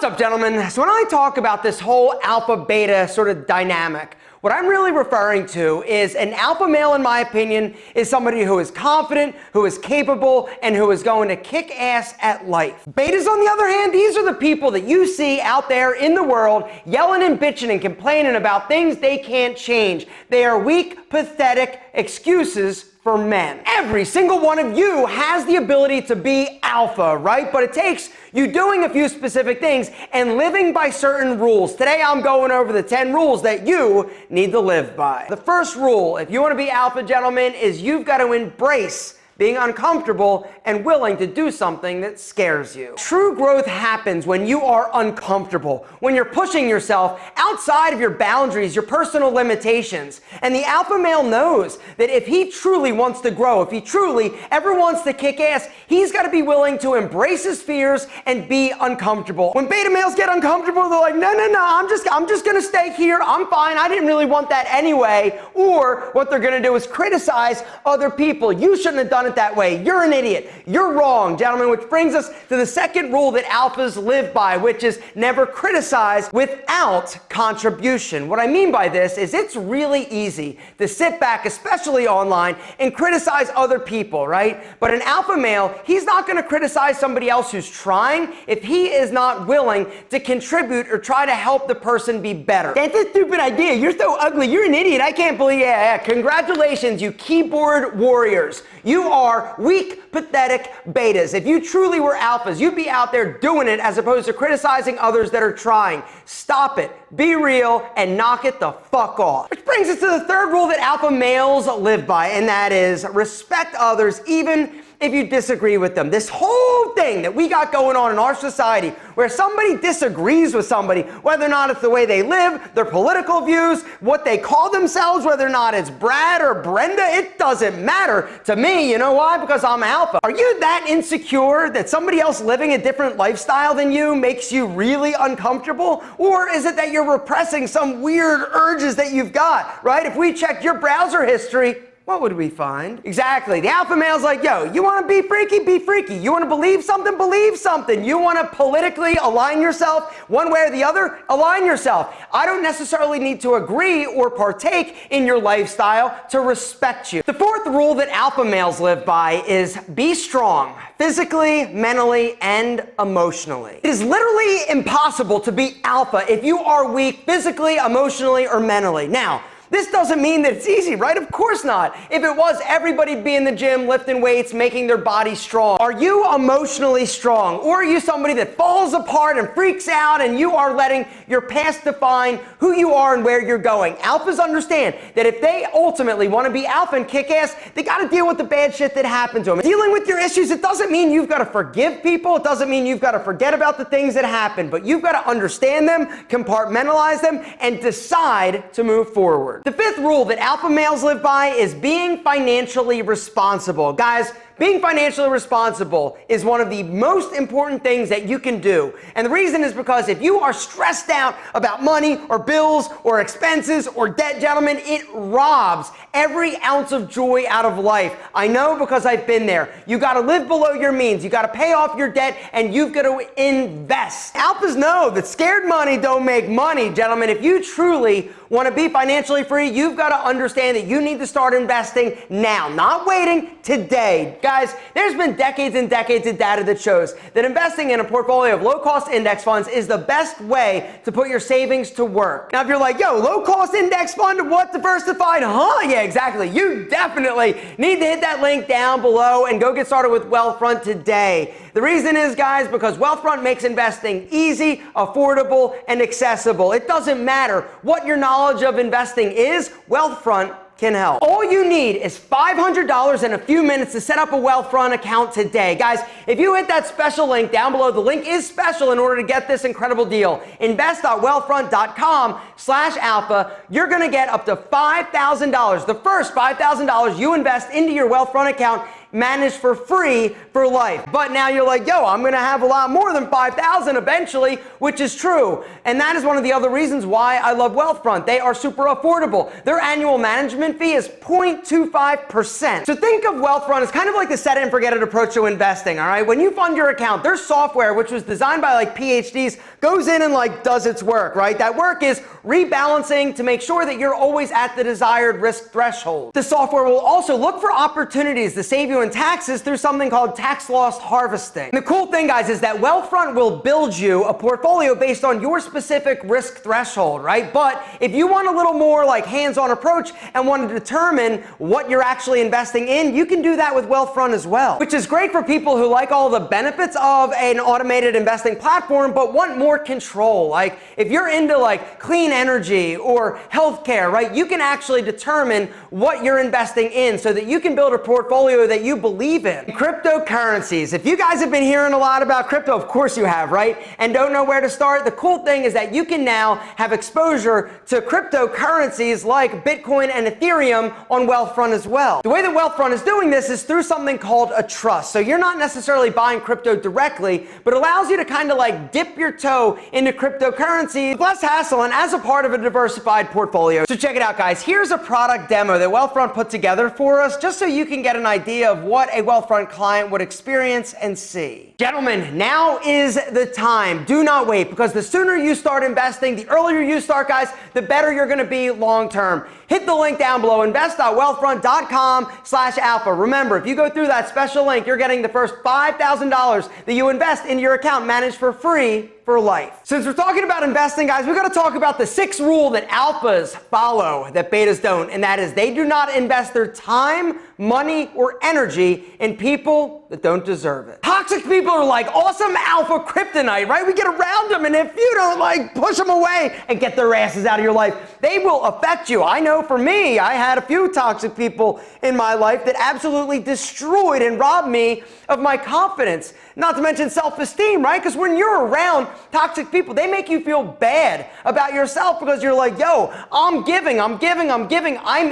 What's up, gentlemen? So when I talk about this whole alpha beta sort of dynamic, what I'm really referring to is an alpha male, in my opinion, is somebody who is confident, who is capable, and who is going to kick ass at life. Betas, on the other hand, these are the people that you see out there in the world yelling and bitching and complaining about things they can't change. They are weak, pathetic excuses for men. Every single one of you has the ability to be alpha, right? But it takes you doing a few specific things and living by certain rules. Today I'm going over the 10 rules that you need to live by. The first rule, if you want to be alpha, gentlemen, is you've got to embrace being uncomfortable and willing to do something that scares you. True growth happens when you are uncomfortable, when you're pushing yourself outside of your boundaries, your personal limitations. And the alpha male knows that if he truly wants to grow, if he truly ever wants to kick ass, he's got to be willing to embrace his fears and be uncomfortable. When beta males get uncomfortable, they're like, no, I'm just going to stay here. I'm fine. I didn't really want that anyway. Or what they're going to do is criticize other people. You shouldn't have done it that way. You're an idiot. You're wrong, gentlemen, which brings us to the second rule that alphas live by, which is never criticize without contribution. What I mean by this is it's really easy to sit back, especially online, and criticize other people, right? But an alpha male, he's not going to criticize somebody else who's trying if he is not willing to contribute or try to help the person be better. That's a stupid idea. You're so ugly. You're an idiot. I can't believe it. Congratulations, you keyboard warriors. You are weak, pathetic betas. If you truly were alphas, you'd be out there doing it as opposed to criticizing others that are trying. Stop it, be real, and knock it the fuck off. Which brings us to the third rule that alpha males live by, and that is respect others even if you disagree with them. This whole thing that we got going on in our society where somebody disagrees with somebody, whether or not it's the way they live, their political views, what they call themselves, whether or not it's Brad or Brenda, it doesn't matter to me. You know why? Because I'm alpha. Are you that insecure that somebody else living a different lifestyle than you makes you really uncomfortable? Or is it that you're repressing some weird urges that you've got, right? If we checked your browser history, what would we find? Exactly. The alpha male's like, yo, you want to be freaky? Be freaky. You want to believe something? Believe something. You want to politically align yourself one way or the other? Align yourself. I don't necessarily need to agree or partake in your lifestyle to respect you. The fourth rule that alpha males live by is be strong, physically, mentally, and emotionally. It is literally impossible to be alpha if you are weak physically, emotionally, or mentally. Now, this doesn't mean that it's easy, right? Of course not. If it was, everybody'd be in the gym, lifting weights, making their body strong. Are you emotionally strong? Or are you somebody that falls apart and freaks out and you are letting your past define who you are and where you're going? Alphas understand that if they ultimately want to be alpha and kick ass, they got to deal with the bad shit that happened to them. Dealing with your issues, it doesn't mean you've got to forgive people. It doesn't mean you've got to forget about the things that happened, but you've got to understand them, compartmentalize them, and decide to move forward. The fifth rule that alpha males live by is being financially responsible. Guys, being financially responsible is one of the most important things that you can do. And the reason is because if you are stressed out about money or bills or expenses or debt, gentlemen, it robs every ounce of joy out of life. I know because I've been there. You got to live below your means. You got to pay off your debt and you've got to invest. Alphas know that scared money don't make money, gentlemen. If you truly want to be financially free, you've got to understand that you need to start investing now, not waiting, today. Guys, there's been decades and decades of data that shows that investing in a portfolio of low-cost index funds is the best way to put your savings to work. Now, if you're like, yo, low-cost index fund, what, diversified? Huh? Yeah, exactly. You definitely need to hit that link down below and go get started with Wealthfront today. The reason is, guys, because Wealthfront makes investing easy, affordable, and accessible. It doesn't matter what your knowledge of investing is, Wealthfront can help. All you need is $500 and a few minutes to set up a Wealthfront account today. Guys, if you hit that special link down below, the link is special in order to get this incredible deal. Invest.wealthfront.com/alpha. You're going to get up to $5,000. The first $5,000 you invest into your Wealthfront account managed for free for life. But now you're like, yo, I'm gonna have a lot more than 5,000 eventually, which is true. And that is one of the other reasons why I love Wealthfront. They are super affordable. Their annual management fee is 0.25%. So think of Wealthfront as kind of like the set it and forget it approach to investing, all right? When you fund your account, their software, which was designed by like PhDs, goes in and like does its work, right? That work is rebalancing to make sure that you're always at the desired risk threshold. The software will also look for opportunities to save you in taxes through something called tax loss harvesting. And the cool thing, guys, is that Wealthfront will build you a portfolio based on your specific risk threshold, right? But if you want a little more like hands-on approach and want to determine what you're actually investing in, you can do that with Wealthfront as well, which is great for people who like all the benefits of an automated investing platform but want more control. Like if you're into like clean energy or healthcare, right? You can actually determine what you're investing in so that you can build a portfolio that you believe in. Cryptocurrencies. If you guys have been hearing a lot about crypto, of course you have, right? And don't know where to start, the cool thing is that you can now have exposure to cryptocurrencies like Bitcoin and Ethereum on Wealthfront as well. The way that Wealthfront is doing this is through something called a trust. So you're not necessarily buying crypto directly, but it allows you to kind of like dip your toe into cryptocurrency with less hassle and as a part of a diversified portfolio. So check it out, guys. Here's a product demo that Wealthfront put together for us just so you can get an idea of what a Wealthfront client would experience and see. Gentlemen, now is the time. Do not wait, because the sooner you start investing, the earlier you start, guys, the better you're going to be long term. Hit the link down below, invest.wealthfront.com/alpha. Remember, if you go through that special link, you're getting the first $5,000 that you invest into your account managed for free for life. Since we're talking about investing, guys, we've got to talk about the sixth rule that alphas follow that betas don't, and that is they do not invest their time, money, or energy in people that don't deserve it. Toxic people are like awesome alpha kryptonite, right? We get around them, and if you don't like push them away and get their asses out of your life, they will affect you. I know for me, I had a few toxic people in my life that absolutely destroyed and robbed me of my confidence, not to mention self-esteem, right? Because when you're around toxic people, they make you feel bad about yourself because you're like, yo, I'm giving, I'm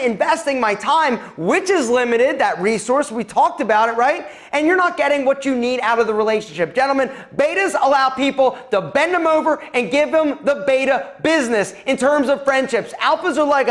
investing my time, which is limited, that resource, we talked about it, right? And you're not getting what you need out of the relationship. Gentlemen, betas allow people to bend them over and give them the beta business in terms of friendships. Alphas are like,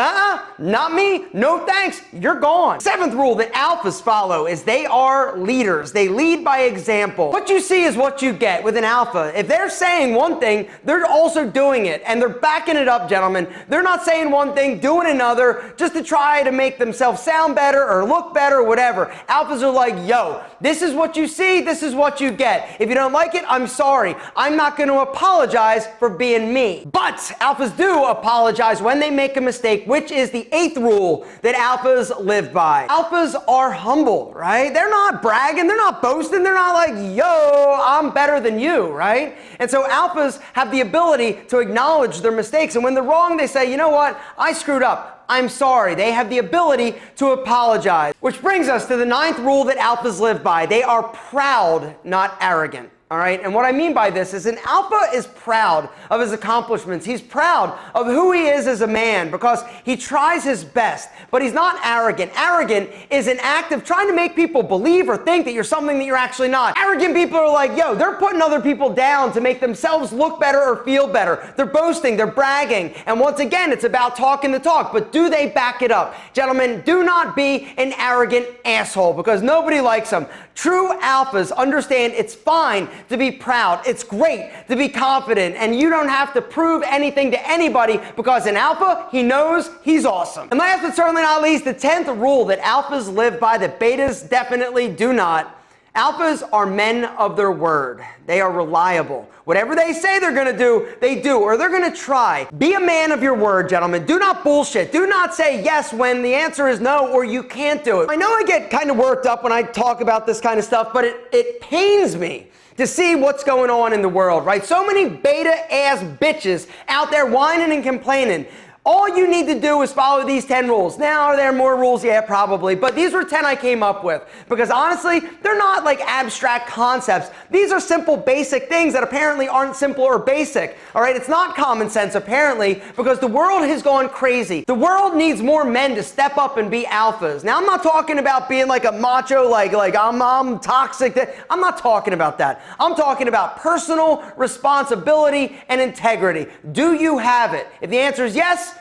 not me, no thanks, you're gone. Seventh rule that alphas follow is they are leaders. They lead by example. What you see is what you get with an alpha. If they're saying one thing, they're also doing it, and they're backing it up, gentlemen. They're not saying one thing, doing another, just to try to make themselves sound better or look better or whatever. Alphas are like, yo, this is what you see, this is what you get. If you don't like it, I'm sorry. I'm not going to apologize for being me. But alphas do apologize when they make a mistake, which is the eighth rule that alphas live by. Alphas are humble, right? They're not bragging, they're not boasting, they're not like, yo, I'm better than you, right? And so alphas have the ability to acknowledge their mistakes, and when they're wrong, they say, you know what, I screwed up. I'm sorry. They have the ability to apologize. Which brings us to the ninth rule that alphas live by. They are proud, not arrogant. All right, and what I mean by this is an alpha is proud of his accomplishments. He's proud of who he is as a man because he tries his best, but he's not arrogant. Arrogant is an act of trying to make people believe or think that you're something that you're actually not. Arrogant people are like, yo, they're putting other people down to make themselves look better or feel better. They're boasting, they're bragging, and once again, it's about talking the talk, but do they back it up? Gentlemen, do not be an arrogant asshole because nobody likes them. True alphas understand it's fine to be proud. It's great to be confident, and you don't have to prove anything to anybody because an alpha, he knows he's awesome. And last but certainly not least, the 10th rule that alphas live by that betas definitely do not. Alphas are men of their word. They are reliable. Whatever they say they're going to do, they do, or they're going to try. Be a man of your word, gentlemen. Do not bullshit. Do not say yes when the answer is no or you can't do it. I know I get kind of worked up when I talk about this kind of stuff, but it pains me to see what's going on in the world, right? So many beta-ass bitches out there whining and complaining. All you need to do is follow these 10 rules. Now, are there more rules? Yeah, probably. But these were 10 I came up with because honestly, they're not like abstract concepts. These are simple, basic things that apparently aren't simple or basic. All right, it's not common sense apparently because the world has gone crazy. The world needs more men to step up and be alphas. Now, I'm not talking about being like a macho, like I'm toxic. I'm not talking about that. I'm talking about personal responsibility and integrity. Do you have it? If the answer is yes,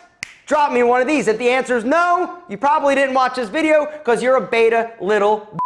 drop me one of these. If the answer is no, you probably didn't watch this video because you're a beta little